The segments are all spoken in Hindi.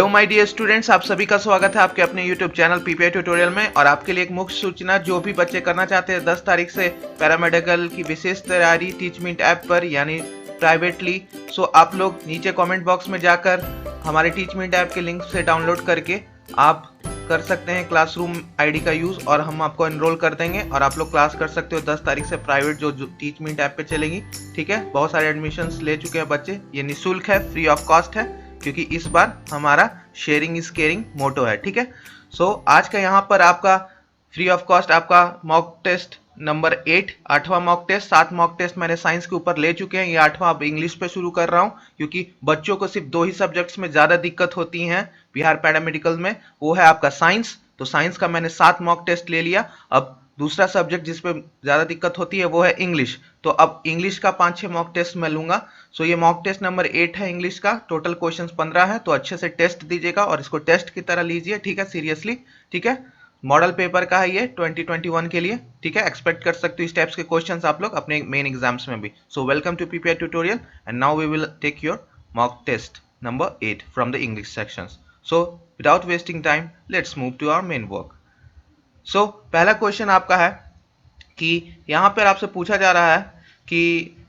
हेलो माय डियर स्टूडेंट्स, आप सभी का स्वागत है आपके अपने यूट्यूब चैनल पीपीआई ट्यूटोरियल में। और आपके लिए एक मुख्य सूचना, जो भी बच्चे करना चाहते हैं 10 तारीख से पैरामेडिकल की विशेष तैयारी टीचमेंट ऐप पर यानी प्राइवेटली, सो आप लोग नीचे कमेंट बॉक्स में जाकर हमारे टीचमेंट ऐप के लिंक से डाउनलोड करके आप कर सकते हैं क्लासरूम आईडी का यूज़ और हम आपको एनरोल कर देंगे और आप लोग क्लास कर सकते हो 10 तारीख से प्राइवेट जो टीचमेंट ऐप पे चलेगी। ठीक है, बहुत सारे एडमिशन्स ले चुके हैं बच्चे। ये निःशुल्क है, फ्री ऑफ कॉस्ट है, क्योंकि इस बार हमारा शेयरिंग इज केयरिंग मोटो है। ठीक है, सो आज का यहाँ पर आपका फ्री ऑफ कॉस्ट आपका मॉक टेस्ट नंबर 8, 8वां मॉक टेस्ट। 7 मॉक टेस्ट मैंने साइंस के ऊपर ले चुके हैं, ये 8वां अब इंग्लिश पे शुरू कर रहा हूँ, क्योंकि बच्चों को सिर्फ 2 ही सब्जेक्ट्स में ज़्यादा दिक्कत होती हैं बिहार पैरामेडिकल में, वो है आपका साइंस। तो साइंस का मैंने 7 मॉक टेस्ट ले लिया। अब दूसरा सब्जेक्ट जिसपे ज़्यादा दिक्कत होती है वो है इंग्लिश, तो अब इंग्लिश का 5-6 मॉक टेस्ट मैं लूंगा। सो ये मॉक टेस्ट नंबर 8 है इंग्लिश का, टोटल क्वेश्चंस 15 है, तो अच्छे से टेस्ट दीजिएगा और इसको टेस्ट की तरह लीजिए। ठीक है, सीरियसली। ठीक है, मॉडल पेपर का है ये 2021 के लिए। ठीक है, एक्सपेक्ट कर सकते हो इस टाइप्स के क्वेश्चंस आप लोग अपने मेन एग्जाम्स में भी। So welcome to PPI tutorial and now we will take your mock test number 8 from the English sections. So without wasting time let's move to our main work. So पहला क्वेश्चन आपका है कि यहाँ पर आपसे पूछा जा रहा है कि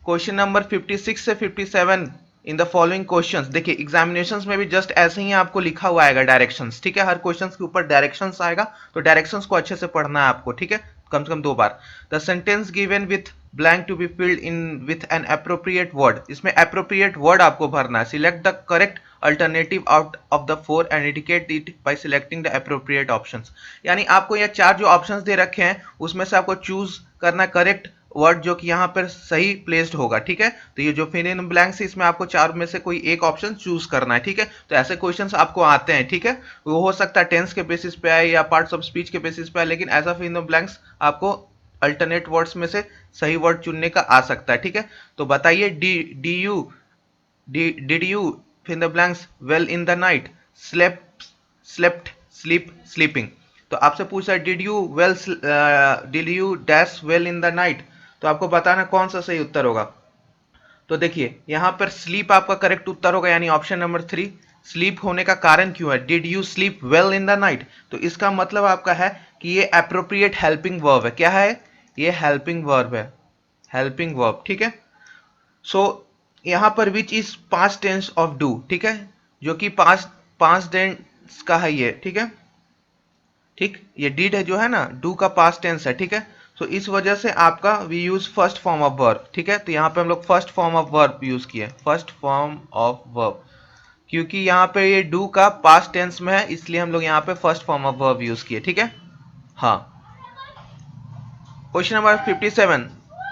क्वेश्चन नंबर 56 से 57 इन द फॉलोइंग क्वेश्चंस। देखिए एग्जामिनेशंस में भी जस्ट ऐसे ही आपको लिखा हुआ आएगा डायरेक्शंस। ठीक है, हर क्वेश्चंस के ऊपर डायरेक्शंस आएगा, तो डायरेक्शंस को अच्छे से पढ़ना है आपको। ठीक है, कम से कम 2 बार। The sentence given with blank to be filled in with an appropriate word. इसमें अप्रोप्रिएट वर्ड आपको भरना है। Select the correct alternative out of the 4 and indicate it by selecting the appropriate options. यानी आपको ये 4 जो ऑप्शंस दे रखे हैं उसमें से आपको चूज करना करेक्ट वर्ड जो कि यहाँ पर सही प्लेस्ड होगा। ठीक है, तो ये जो फिल इन ब्लैंक्स है इसमें आपको 4 में से कोई एक ऑप्शन चूज करना है। ठीक है, तो ऐसे क्वेश्चंस आपको आते हैं। ठीक है, वो हो सकता है टेंस के बेसिस पे आए या पार्ट्स ऑफ स्पीच के बेसिस पे आए, लेकिन ऐसा फिल इन ब्लैंक्स आपको अल्टरनेट वर्ड्स में से सही वर्ड चुनने का आ सकता है। ठीक है, तो बताइए did you fill the blanks well in the night, slept, sleep, sleeping. तो आपसे पूछा है did you dash well in the night, तो आपको बताना कौन सा सही उत्तर होगा। तो देखिए यहाँ पर स्लीप आपका करेक्ट उत्तर होगा, यानी ऑप्शन नंबर 3। स्लीप होने का कारण क्यों है, did you sleep well in the night, तो इसका मतलब आपका है कि ये अप्रोप्रिएट हेल्पिंग वर्ब है। क्या है ये, हेल्पिंग वर्ब है, हेल्पिंग वर्ब। ठीक है, सो यहाँ पर which is past tense of do. ठीक है, जो कि पास्ट टेंस का है ये। ठीक है, ठीक, ये डिड है जो है ना, डू का पास्ट टेंस है। ठीक है, तो इस वजह से आपका we use first form of verb. ठीक है, तो यहाँ पे हम लोग first form of verb use किए, फर्स्ट फॉर्म ऑफ वर्ब, क्योंकि यहाँ पे ये डू का पास्ट टेंस में है, इसलिए हम लोग यहाँ पे first form of verb use किए। ठीक है, हाँ। क्वेश्चन नंबर 57,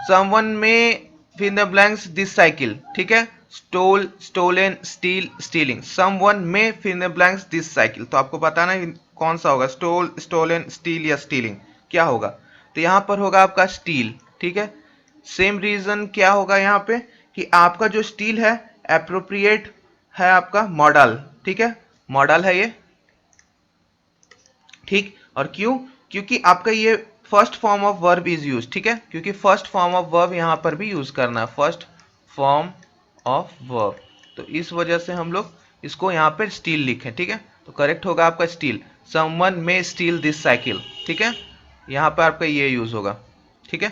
समवन में fill the blanks this cycle. ठीक है, stole, stolen, steal, stealing. Someone में fill the blanks this cycle, तो आपको बताना है कौन सा होगा, स्टोल, स्टोलन, स्टील या स्टीलिंग, क्या होगा। तो यहाँ पर होगा आपका स्टील। ठीक है, सेम रीजन क्या होगा यहाँ पे कि आपका जो स्टील है एप्रोप्रिएट है आपका मॉडल। ठीक है, मॉडल है ये। ठीक, और क्यों, क्योंकि आपका ये first form of verb is use. ठीक है, क्योंकि फर्स्ट फॉर्म ऑफ वर्ब यहां पर भी यूज करना है, फर्स्ट फॉर्म ऑफ वर्ब, तो इस वजह से हम लोग इसको यहां पर स्टील लिखें। ठीक है, तो करेक्ट होगा आपका steel, someone may steel this cycle. ठीक है, यहां पर आपका ये यूज होगा। ठीक है,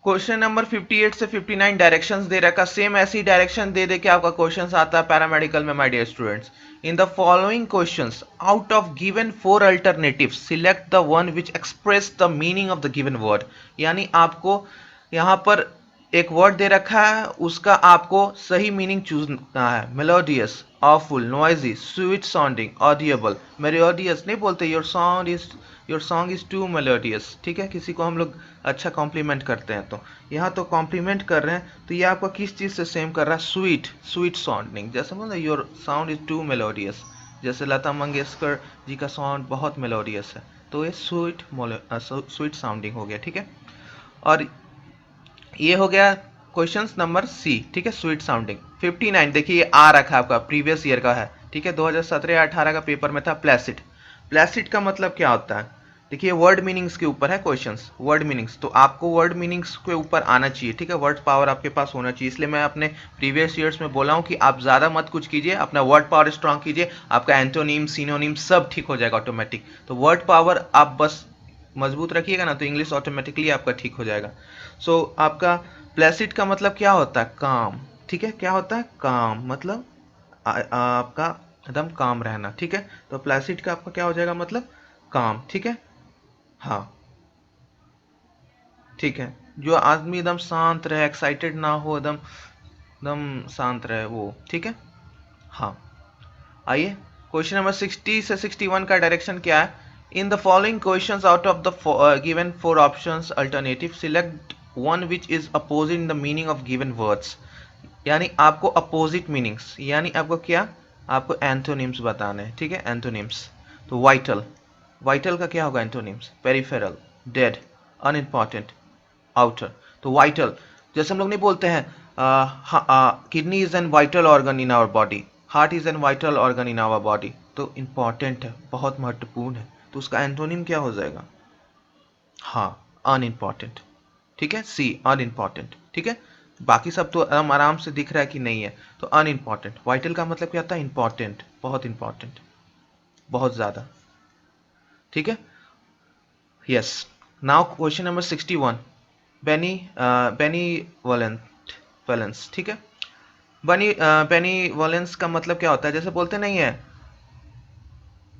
क्वेश्चन नंबर 58 से 59 डायरेक्शंस दे रखा, सेम ऐसी डायरेक्शन दे के आपका क्वेश्चंस आता है पैरामेडिकल में my dear students. In the following questions out of given 4 alternatives select the one which express the meaning of the given word. यानी आपको यहाँ पर एक वर्ड दे रखा है, उसका आपको सही मीनिंग चूजना है। Melodious, awful, noisy, sweet sounding, audible. Melodious नहीं बोलते, your song is too melodious. ठीक है, किसी को हम लोग अच्छा कॉम्प्लीमेंट करते हैं, तो यहाँ तो कॉम्प्लीमेंट कर रहे हैं, तो ये आपको किस चीज़ से सेम कर रहा है, स्वीट, स्वीट साउंडिंग। जैसे बोलते your sound is too melodious, जैसे लता मंगेशकर जी का साउंड बहुत मेलोडियस है, तो ये स्वीट साउंडिंग हो गया। ठीक है, और ये हो गया क्वेश्चन नंबर सी। ठीक है, स्वीट साउंडिंग। 59 देखिए ये आ रखा है आपका, प्रीवियस ईयर का है। ठीक है, 2017 या 18 का पेपर में था। प्लेसिड, प्लेसिड का मतलब क्या होता है, देखिए वर्ड मीनिंग्स के ऊपर है क्वेश्चंस, वर्ड मीनिंग्स, तो आपको वर्ड मीनिंग्स के ऊपर आना चाहिए, ठीक है, वर्ड पावर आपके पास होना चाहिए। इसलिए मैं अपने प्रीवियस ईयर्स में बोला हूँ कि आप ज़्यादा मत कुछ कीजिए, अपना वर्ड पावर स्ट्रांग कीजिए, आपका एंटोनिम सिनोनिम सब ठीक हो जाएगा ऑटोमेटिक। तो वर्ड पावर आप बस मजबूत रखिएगा ना, तो इंग्लिश ऑटोमेटिकली आपका ठीक हो जाएगा। सो आपका प्लेसिड का मतलब क्या होता है? काम, ठीक है, क्या होता है? काम, मतलब आपका एकदम काम रहना, ठीक है। तो प्लेसिड का आपका क्या हो जाएगा? मतलब काम, ठीक है। हाँ, ठीक है, जो आदमी एकदम शांत रहे, एक्साइटेड ना हो, एकदम एकदम शांत रहे वो, ठीक है। हाँ, आइए क्वेश्चन नंबर 60 से 61 का डायरेक्शन क्या है? In the following questions out of the given four options alternative select one which is opposite in the meaning of given words. यानी आपको अपोजिट मीनिंग्स, यानी आपको क्या, आपको एंथोनिम्स बताने हैं, ठीक है, एंथोनिम्स। तो वाइटल, वाइटल का क्या होगा antonyms? Peripheral, dead, unimportant, outer. तो वाइटल, जैसे हम लोग नहीं बोलते हैं kidney is an vital organ in our body, heart is an vital organ in our body, तो इंपॉर्टेंट है, बहुत महत्वपूर्ण है, तो उसका एंटोनिम क्या हो जाएगा? हाँ, अनइम्पॉर्टेंट, ठीक है, सी अनइम्पॉर्टेंट, ठीक है। बाकी सब तो आराम आराम से दिख रहा है कि नहीं है, तो अनइम्पॉर्टेंट। वाइटल का मतलब क्या होता है? इंपॉर्टेंट, बहुत इंपॉर्टेंट, बहुत ज्यादा, ठीक है। Yes, now question number 61, bene benevolent valence, ठीक है। बेनीवोलेंस का मतलब क्या होता है? जैसे बोलते नहीं है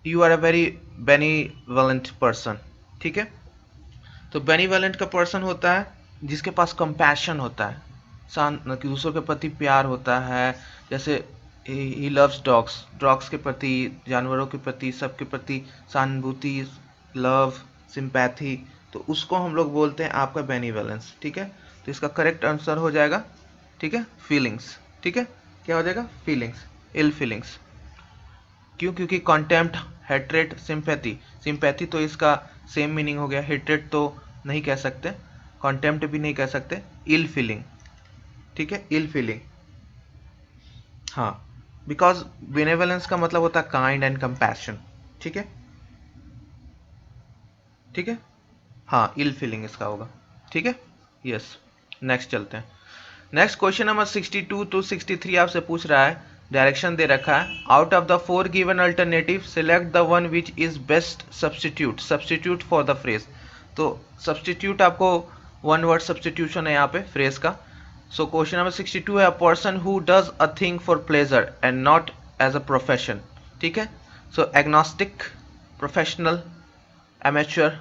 you are a very benevolent person, ठीक है। तो बेनीवोलेंट का पर्सन होता है जिसके पास कंपैशन होता है, दूसरों के प्रति प्यार होता है। जैसे ही लव्स डॉग्स, डॉग्स के प्रति, जानवरों के प्रति, सबके प्रति सहानुभूति, लव, सिंपैथी, तो उसको हम लोग बोलते हैं आपका बेनीवोलेंस, ठीक है। तो इसका करेक्ट आंसर हो जाएगा, ठीक है, फीलिंग्स, ठीक है। क्या हो जाएगा? फीलिंग्स, इल फीलिंग्स। क्यों? क्योंकि कॉन्टेम्प्ट, हेट्रेट, सिंपैथी, सिंपैथी तो इसका सेम मीनिंग हो गया, हेट्रेट तो नहीं कह सकते, कॉन्टेम्प्ट भी नहीं कह सकते, इल फीलिंग, ठीक है, इल फीलिंग। हाँ, बिकॉज बेनेवलेंस का मतलब होता है काइंड एंड कंपैशन, ठीक है, ठीक है। हाँ, इल फीलिंग इसका होगा, ठीक है। यस, नेक्स्ट चलते हैं। नेक्स्ट क्वेश्चन नंबर 62 टू 63 आपसे पूछ रहा है, डायरेक्शन दे रखा है, out of the four given alternative select the one which is best substitute, substitute for the phrase. तो सब्सटीट्यूट आपको वन वर्ड सब्सटीट्यूशन है यहाँ पे फ्रेज का। सो क्वेश्चन नंबर 62 है, a person who does a thing for pleasure and not as a profession, ठीक है। So agnostic, professional, amateur,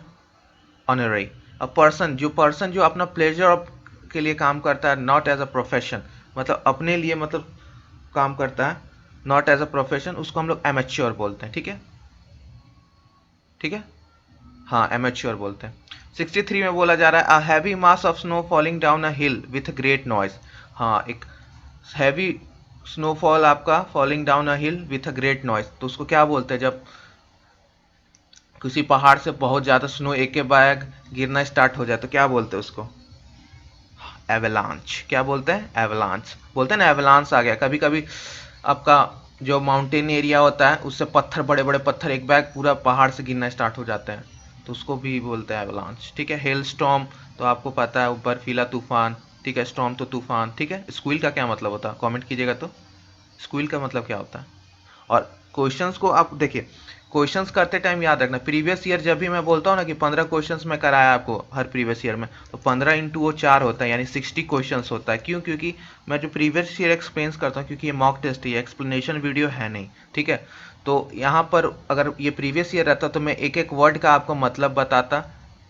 honorary. A person, जो पर्सन जो अपना प्लेजर के लिए काम करता है, नॉट एज अ प्रोफेशन, मतलब अपने लिए, मतलब काम करता है, नॉट एज अ प्रोफेशन, उसको हम लोग एमेच्योर बोलते हैं, ठीक है, ठीक है। हाँ, एमेच्योर बोलते हैं। 63 में बोला जा रहा है, a heavy mass of snow falling down a hill with great noise. हाँ, एक हैवी स्नोफॉल आपका falling down a hill with a great noise, तो उसको क्या बोलते हैं? जब किसी पहाड़ से बहुत ज़्यादा स्नो एक के बाद गिरना स्टार्ट हो जाए तो क्या बोलते हैं उसको? एवलांच। क्या बोलते हैं? एवलांच बोलते हैं ना, एवलांच आ गया। कभी कभी आपका जो माउंटेन एरिया होता है उससे पत्थर, बड़े बड़े पत्थर एक बैग पूरा पहाड़ से गिरना स्टार्ट हो जाते हैं, तो उसको भी बोलते हैं एवलांच, ठीक है। हेल स्टॉर्म तो आपको पता है, बर्फीला तूफान, ठीक है, स्टॉर्म तो तूफान, ठीक है। स्क्विल का क्या मतलब होता है? कमेंट कीजिएगा तो, स्क्विल का मतलब क्या होता है। और क्वेश्चंस को आप देखिए, क्वेश्चंस करते टाइम याद रखना, प्रीवियस ईयर जब भी मैं बोलता हूँ ना कि 15 क्वेश्चंस मैं कराया आपको हर प्रीवियस ईयर में, तो 15 इंटू वो 4 होता है, यानी 60 क्वेश्चंस होता है। क्यों? क्योंकि मैं जो प्रीवियस ईयर एक्सप्लेन करता हूँ, क्योंकि ये मॉक टेस्ट है, एक्सप्लेनेशन वीडियो है नहीं, ठीक है। तो यहाँ पर अगर ये प्रीवियस ईयर रहता तो मैं एक एक वर्ड का आपको मतलब बताता,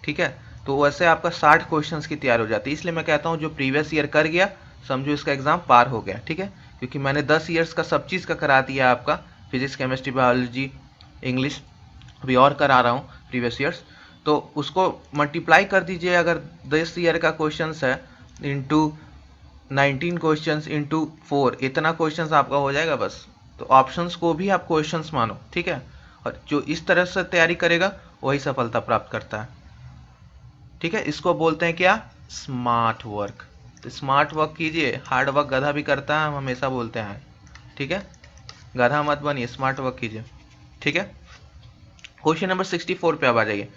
ठीक है। तो वैसे आपका 60 क्वेश्चंस की तैयार हो जाती है। इसलिए मैं कहता हूँ जो प्रीवियस ईयर कर गया, समझो इसका एग्जाम पार हो गया, ठीक है। क्योंकि मैंने 10 ईयर्स का सब चीज़ का करा दिया आपका, फिजिक्स, केमिस्ट्री, बायोलॉजी, इंग्लिश अभी और करा रहा हूँ प्रीवियस ईयर्स। तो उसको मल्टीप्लाई कर दीजिए, अगर 10 ईयर का क्वेश्चन है इंटू 19 क्वेश्चंस इंटू 4, इतना क्वेश्चंस आपका हो जाएगा बस। तो ऑप्शंस को भी आप क्वेश्चंस मानो, ठीक है। और जो इस तरह से तैयारी करेगा वही सफलता प्राप्त करता है, ठीक है। इसको बोलते हैं क्या? Smart work. तो स्मार्ट वर्क कीजिए, हार्ड वर्क गधा भी करता है, हम हमेशा बोलते हैं, ठीक है। गधा मत बनिए, स्मार्ट वर्क कीजिए, ठीक है। क्वेश्चन नंबर 64 पे अब आ जाइए,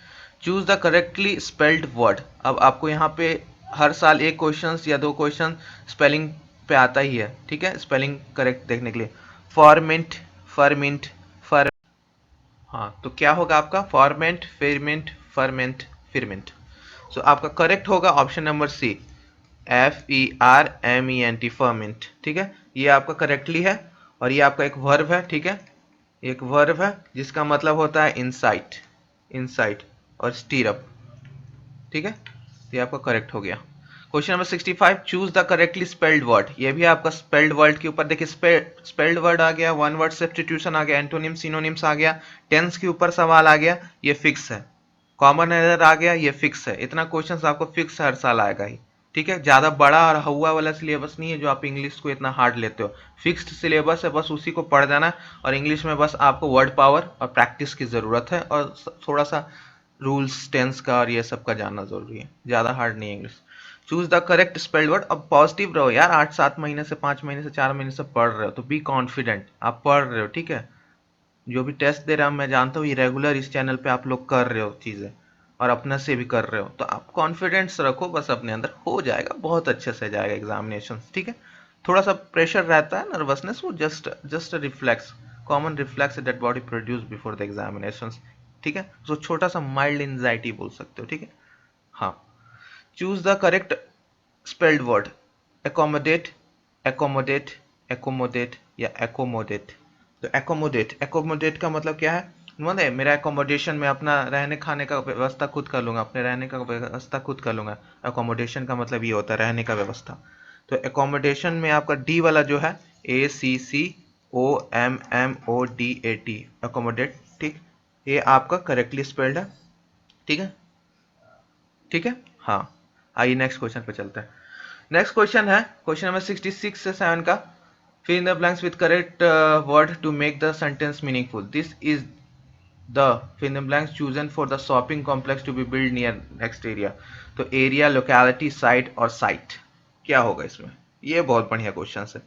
choose the correctly spelled word. अब आपको यहाँ पे हर साल एक क्वेश्चन या दो क्वेश्चन स्पेलिंग पे आता ही है, ठीक है, स्पेलिंग करेक्ट देखने के लिए। फॉर्मेंट, फर्मेंट, फर हाँ, तो क्या होगा आपका? फॉर्मेंट, फेरमेंट, फर्मेंट, फिरमेंट। सो आपका करेक्ट होगा option number C, FERMENT, ferment. ठीक है, ये आपका करेक्टली है। और ये आपका एक वर्ब है, ठीक है, एक वर्ब है जिसका मतलब होता है इनसाइट, इनसाइट और स्टीर अप। ठीक है, ये आपका करेक्ट हो गया। Question number 65, choose the correctly spelled word. ये भी आपका स्पेल्ड वर्ड के ऊपर देखिए, स्पेल्ड वर्ड आ गया, वन वर्ड सब्स्टिट्यूशन आ गया, एंटोनिम सिनोनिम्स आ गया, टेंस के ऊपर सवाल आ गया, ये फिक्स है। कॉमन एरर आ गया, ये फिक्स है। इतना क्वेश्चन आपको फिक्स हर साल आएगा ही। ठीक है, ज्यादा बड़ा और हुआ वाला सिलेबस नहीं है जो आप इंग्लिश को इतना हार्ड लेते हो। फिक्स्ड सिलेबस है, बस उसी को पढ़ जाना। और इंग्लिश में बस आपको वर्ड पावर और प्रैक्टिस की जरूरत है, और थोड़ा सा रूल्स टेंस का और ये सब का जानना जरूरी है, ज्यादा हार्ड नहीं है English. Choose the correct spelled word. अब पॉजिटिव रहो यार, 8-7 महीने से, 5 महीने से, 4 महीने से पढ़ रहे हो तो बी कॉन्फिडेंट, आप पढ़ रहे हो। ठीक है, जो भी टेस्ट दे रहा हूं मैं जानता हूँ, ये रेगुलर इस चैनल पे आप लोग कर रहे हो चीजें, और अपने से भी कर रहे हो, तो आप कॉन्फिडेंस रखो बस अपने अंदर, हो जाएगा, बहुत अच्छे से जाएगा एग्जामिनेशन। ठीक है, थोड़ा सा प्रेशर रहता है, नर्वसनेस, वो just just reflex, common reflex that body produce before the examination. ठीक है, तो छोटा सा माइल्ड एंजाइटी बोल सकते हो। ठीक है, हाँ। Choose the correct spelled word. Accommodate, accommodate, accommodate या एकोमोडेट। तो एकोमोडेट, एकोमोडेट का मतलब क्या है? मतलब है मेरा एकोमोडेशन में अपना रहने खाने का व्यवस्था खुद कर लूंगा, अपने रहने का व्यवस्था खुद कर लूंगा। एकोमोडेशन का मतलब ये होता है रहने का व्यवस्था। तो एकोमोडेशन में आपका डी वाला जो है, ACCOMMODAT, एकोमोडेट। ठीक, ये आपका करेक्टली स्पेल्ड है। ठीक है, ठीक है, हाँ। आइए नेक्स्ट क्वेश्चन पे चलते हैं। नेक्स्ट क्वेश्चन है क्वेश्चन नंबर 66 से 7 का। fill in the blanks with correct word to make the sentence meaningful. This is the fill in the blanks chosen for the shopping complex to be built near next area. तो एरिया, लोकेलिटी, साइट और साइट, क्या होगा इसमें? ये बहुत बढ़िया क्वेश्चन है,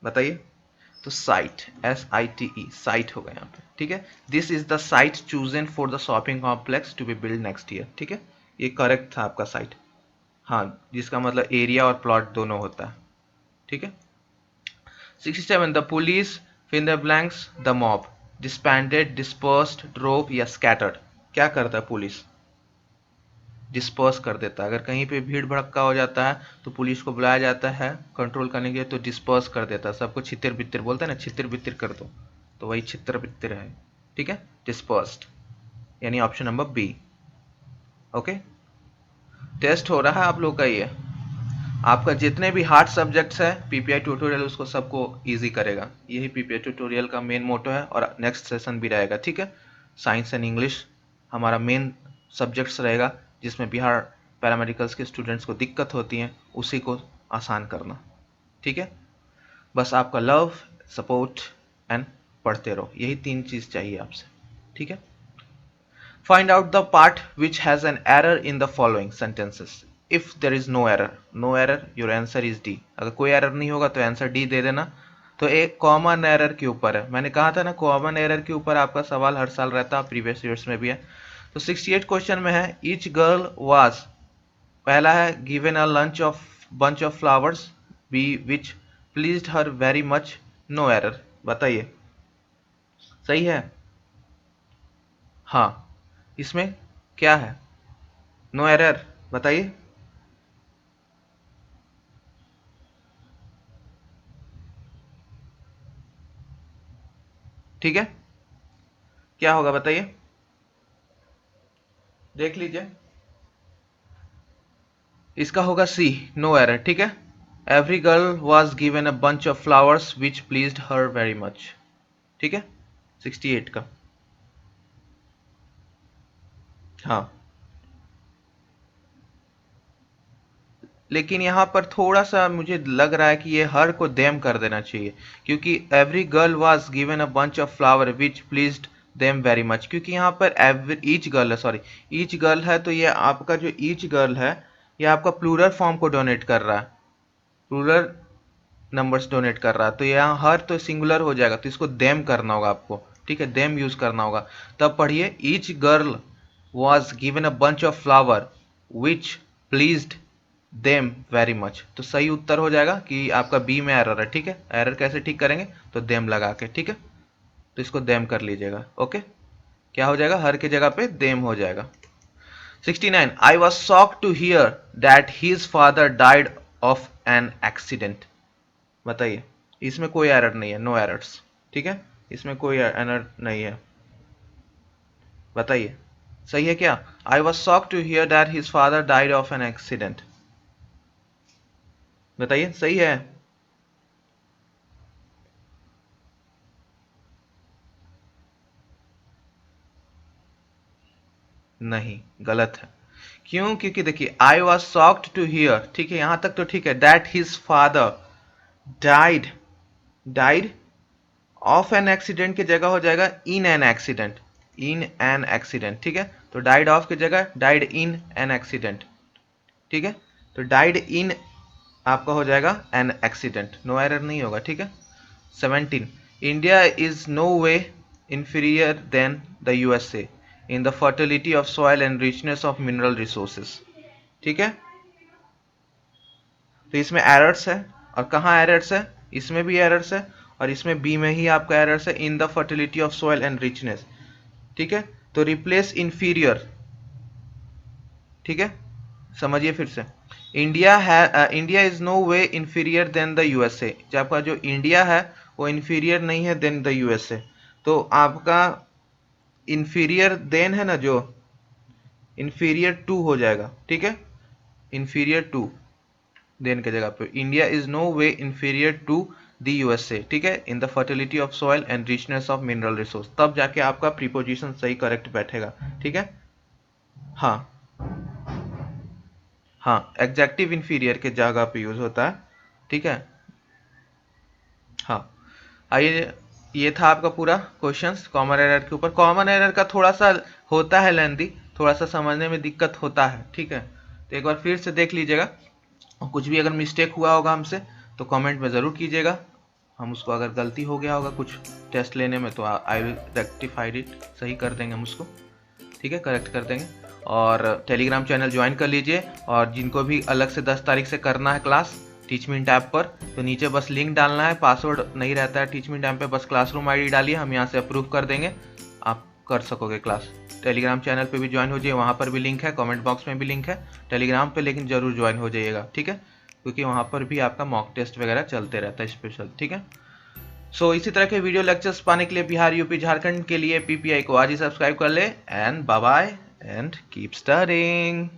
बताइए। तो साइट, SITE, साइट होगा यहाँ पे। ठीक है, this is the site chosen for the shopping complex to be build next year. ठीक है, ये करेक्ट था आपका साइट, हाँ, जिसका मतलब एरिया और प्लॉट दोनों होता है। ठीक है। 67, the police fill the blanks the mob, disbanded, dispersed, drove या स्कैटर्ड। क्या करता है पुलिस? डिस्पर्स कर देता है। अगर कहीं पे भीड़ भड़क्का हो जाता है तो पुलिस को बुलाया जाता है कंट्रोल करने के लिए, तो डिस्पर्स कर देता है, सबको छितिर बितिर बोलते हैं ना, छितिर बितिर कर दो, तो वही छितर बितिर है। ठीक है, डिस्पर्स्ड, यानी option number B. Okay, test हो रहा है आप लोग का ये, आपका जितने भी हार्ड सब्जेक्ट्स है पीपीआई ट्यूटोरियल उसको सबको इजी करेगा, यही पीपीआई ट्यूटोरियल का मेन मोटो है, और नेक्स्ट सेशन भी रहेगा। ठीक है, साइंस एंड इंग्लिश हमारा मेन सब्जेक्ट्स रहेगा, जिसमें बिहार पैरामेडिकल्स के स्टूडेंट्स को दिक्कत होती है उसी को आसान करना। ठीक है, बस आपका लव, सपोर्ट एंड पढ़ते रहो, यही 3 चीज चाहिए आपसे। ठीक है, find out the part which has an error in the following sentences. If there is no error, no error, your answer is D. अगर कोई एरर नहीं होगा तो आंसर डी दे देना। तो एक कॉमन एरर के ऊपर है, मैंने कहा था ना कॉमन एरर के ऊपर आपका सवाल हर साल रहता है, प्रीवियस ईयर्स में भी है। तो 68 क्वेश्चन में है, ईच गर्ल वाज, पहला है given a lunch of bunch of flowers, B which pleased her very much, no error. बताइए, सही है? हाँ, इसमें क्या है? नो एरर, बताइए। ठीक है, क्या होगा बताइए, देख लीजिए। इसका होगा सी, नो एरर। ठीक है, every girl was given a bunch of flowers which pleased her very much. ठीक है, 68 का, हाँ। लेकिन यहाँ पर थोड़ा सा मुझे लग रहा है कि ये हर को देम कर देना चाहिए, क्योंकि every girl was given a bunch of flower which pleased them very much, क्योंकि यहाँ पर एवरी ईच गर्ल है, सॉरी ईच गर्ल है, तो ये आपका जो ईच गर्ल है ये आपका प्लूरल फॉर्म को डोनेट कर रहा है, प्लूरल नंबर्स डोनेट कर रहा है, तो यहाँ हर तो सिंगुलर हो जाएगा, तो इसको देम करना होगा आपको। ठीक है, देम यूज करना होगा। तब पढ़िए, each girl was given a bunch of flower which pleased them very much. तो सही उत्तर हो जाएगा कि आपका बी में एरर है। ठीक है, एरर कैसे ठीक करेंगे, तो देम लगा के। ठीक है, तो इसको देम कर लीजिएगा। ओके, क्या हो जाएगा, हर की जगह पे देम हो जाएगा। 69, I was shocked to hear that his father died of an accident. बताइए, इसमें कोई एरर नहीं है, नो एरर्स। ठीक है, इसमें कोई एरर नहीं है। बताइए सही है क्या? I was shocked to hear that his father died of an accident. बताइए सही है? नहीं, गलत है। क्यों? क्योंकि देखिए, I was shocked to hear, ठीक है, यहां तक तो ठीक है, that his father died, died of an accident की जगह हो जाएगा in an accident, in an accident. ठीक है, तो डाइड ऑफ की जगह डाइड इन एन एक्सीडेंट। ठीक है, तो डाइड इन आपका हो जाएगा एन एक्सीडेंट, नो एरर नहीं होगा। ठीक है। 17, India is no way inferior than the USA in the fertility of soil and richness of mineral resources। ठीक है, तो इसमें एरर्स है, और कहाँ एरर्स है, इसमें भी एरर्स है, और इसमें बी में ही आपका एरर्स है, in the fertility of soil and richness. ठीक है, तो रिप्लेस इंफीरियर। ठीक है, समझिए फिर से, India is no way inferior than the USA. जो आपका जो इंडिया है वो इंफीरियर नहीं है देन द यूएसए। तो आपका इंफीरियर देन है ना, जो इंफीरियर टू हो जाएगा। ठीक है, इंफीरियर टू देन के जगह पे India is no way inferior to the USA. ठीक है, in the fertility of soil and richness of mineral resource, तब जाके आपका प्रीपोजिशन सही करेक्ट बैठेगा। ठीक है, हाँ हाँ, एग्जेक्टिव इंफीरियर के जगह पे यूज होता है। ठीक है, हाँ। आइए, ये था आपका पूरा क्वेश्चंस कॉमन एरर के ऊपर। कॉमन एरर का थोड़ा सा होता है लेंदी, थोड़ा सा समझने में दिक्कत होता है। ठीक है, तो एक बार फिर से देख लीजिएगा, और कुछ भी अगर मिस्टेक हुआ होगा हमसे तो कमेंट में ज़रूर कीजिएगा। हम उसको, अगर गलती हो गया होगा कुछ टेस्ट लेने में, तो आई विल रेक्टिफाइड इट, सही कर देंगे हम उसको। ठीक है, करेक्ट कर देंगे। और टेलीग्राम चैनल ज्वाइन कर लीजिए, और जिनको भी अलग से 10 तारीख से करना है क्लास टीचमिंट ऐप पर, तो नीचे बस लिंक डालना है, पासवर्ड नहीं रहता है टीचमिंट ऐप पे, बस क्लासरूम आईडी डालिए, हम यहाँ से अप्रूव कर देंगे, आप कर सकोगे क्लास। टेलीग्राम चैनल पे भी ज्वाइन हो जाइए, वहाँ पर भी लिंक है, कमेंट बॉक्स में भी लिंक है टेलीग्राम पे, लेकिन जरूर ज्वाइन हो जाइएगा। ठीक है, क्योंकि वहाँ पर भी आपका मॉक टेस्ट वगैरह चलते रहता है स्पेशल। ठीक है, सो इसी तरह के वीडियो लेक्चर्स पाने के लिए बिहार यूपी झारखंड के लिए पीपीआई को आज ही सब्सक्राइब कर ले। And bye bye and keep studying.